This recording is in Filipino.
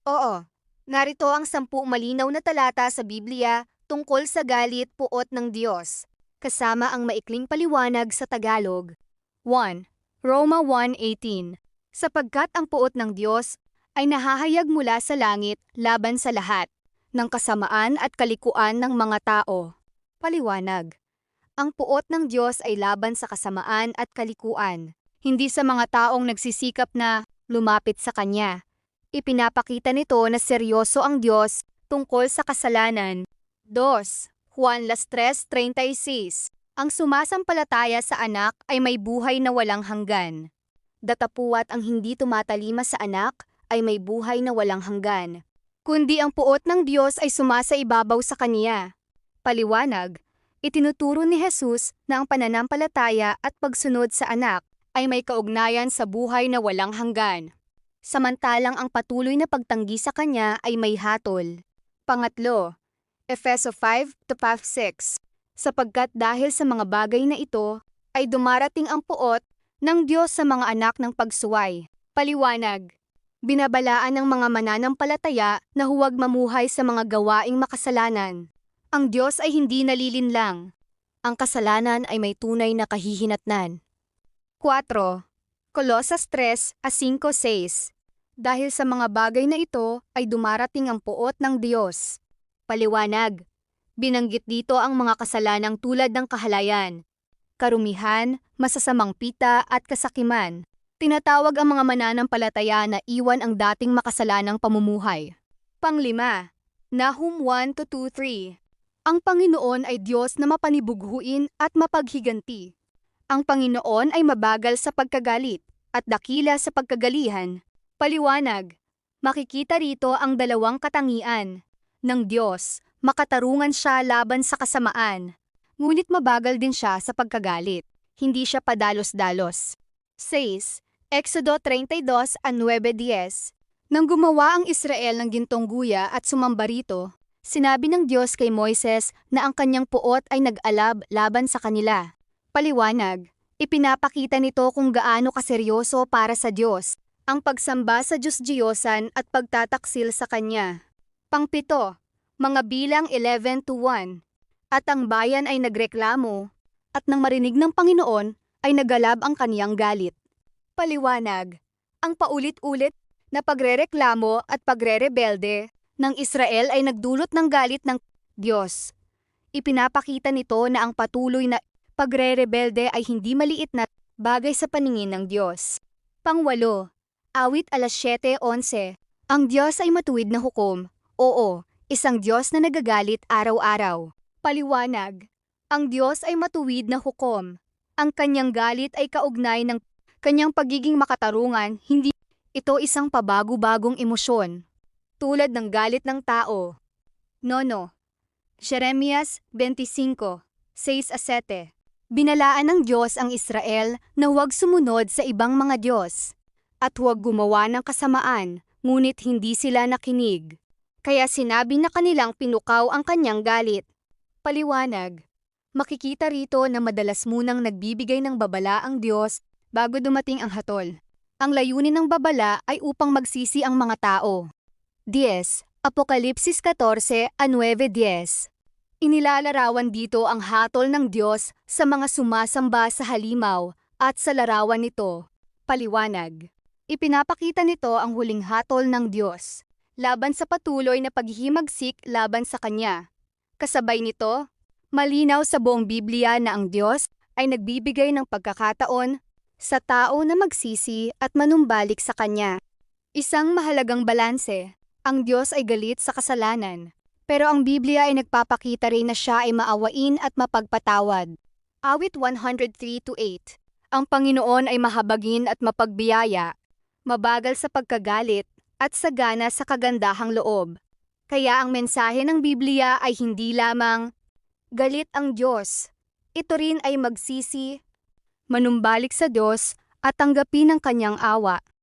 Oo, narito ang 10 malinaw na talata sa Biblia tungkol sa galit puot ng Diyos, kasama ang maikling paliwanag sa Tagalog. 1. Roma 1:18. Sapagkat ang puot ng Diyos ay nahahayag mula sa langit laban sa lahat ng kasamaan at kalikuan ng mga tao. Paliwanag. Ang puot ng Diyos ay laban sa kasamaan at kalikuan, hindi sa mga taong nagsisikap na lumapit sa Kanya. Ipinapakita nito na seryoso ang Diyos tungkol sa kasalanan. 2. Juan 3:36. Ang sumasampalataya sa anak ay may buhay na walang hanggan. Datapuwat ang hindi tumatalima sa anak ay may buhay na walang hanggan. Kundi ang puot ng Diyos ay sumasaibabaw sa Kaniya. Paliwanag, itinuturo ni Jesus na ang pananampalataya at pagsunod sa anak ay may kaugnayan sa buhay na walang hanggan. Samantalang ang patuloy na pagtanggi sa Kanya ay may hatol. Pangatlo, Efeso 5:5-6. Sapagkat dahil sa mga bagay na ito, ay dumarating ang puot ng Diyos sa mga anak ng pagsuway. Paliwanag, binabalaan ng mga mananampalataya na huwag mamuhay sa mga gawaing makasalanan. Ang Diyos ay hindi nalilinlang. Ang kasalanan ay may tunay na kahihinatnan. 4. Colosas 3:5-6. Dahil sa mga bagay na ito ay dumarating ang puot ng Diyos. Paliwanag, binanggit dito ang mga kasalanang tulad ng kahalayan, karumihan, masasamang pita at kasakiman. Tinatawag ang mga mananampalataya na iwan ang dating makasalanang pamumuhay. Panglima, Nahum 1:2-3. Ang Panginoon ay Diyos na mapanibughuin at mapaghiganti. Ang Panginoon ay mabagal sa pagkagalit at dakila sa pagkagalihan. Paliwanag, makikita rito ang dalawang katangian ng Diyos. Makatarungan siya laban sa kasamaan, ngunit mabagal din siya sa pagkagalit. Hindi siya padalos-dalos. 6. Exodo 32:9-10. Nang gumawa ang Israel ng gintong guya at sumamba rito, sinabi ng Diyos kay Moises na ang kanyang puot ay nag-alab laban sa kanila. Paliwanag, ipinapakita nito kung gaano kaseryoso para sa Diyos ang pagsamba sa Diyos-Diyosan at pagtataksil sa Kanya. Pangpito, mga bilang 11-1. At ang bayan ay nagreklamo, at nang marinig ng Panginoon ay nagalab ang kaniyang galit. Paliwanag, ang paulit-ulit na pagrereklamo at pagrerebelde ng Israel ay nagdulot ng galit ng Diyos. Ipinapakita nito na ang patuloy na pagrerebelde ay hindi maliit na bagay sa paningin ng Diyos. Pangwalo, awit 7:11. Ang Diyos ay matuwid na hukom. Oo, isang Diyos na nagagalit araw-araw. Paliwanag, ang Diyos ay matuwid na hukom. Ang kanyang galit ay kaugnay ng kanyang pagiging makatarungan, hindi ito isang pabago-bagong emosyon, tulad ng galit ng tao. Nono, Jeremias 25:6-7. Binalaan ng Diyos ang Israel na huwag sumunod sa ibang mga Diyos, at huwag gumawa ng kasamaan, ngunit hindi sila nakinig. Kaya sinabi na kanilang pinukaw ang kanyang galit. Paliwanag, makikita rito na madalas munang nagbibigay ng babala ang Diyos bago dumating ang hatol. Ang layunin ng babala ay upang magsisi ang mga tao. 10. Apokalipsis 14:9-10. Inilalarawan dito ang hatol ng Diyos sa mga sumasamba sa halimaw at sa larawan nito. Paliwanag, ipinapakita nito ang huling hatol ng Diyos, laban sa patuloy na paghihimagsik laban sa Kanya. Kasabay nito, malinaw sa buong Biblia na ang Diyos ay nagbibigay ng pagkakataon sa tao na magsisi at manumbalik sa Kanya. Isang mahalagang balanse, ang Diyos ay galit sa kasalanan, pero ang Biblia ay nagpapakita rin na siya ay maawain at mapagpatawad. Awit 103-8. Ang Panginoon ay mahabagin at mapagbiyaya, mabagal sa pagkagalit at sagana sa kagandahang loob. Kaya ang mensahe ng Biblia ay hindi lamang galit ang Diyos. Ito rin ay magsisi, manumbalik sa Diyos at tanggapin ang kanyang awa.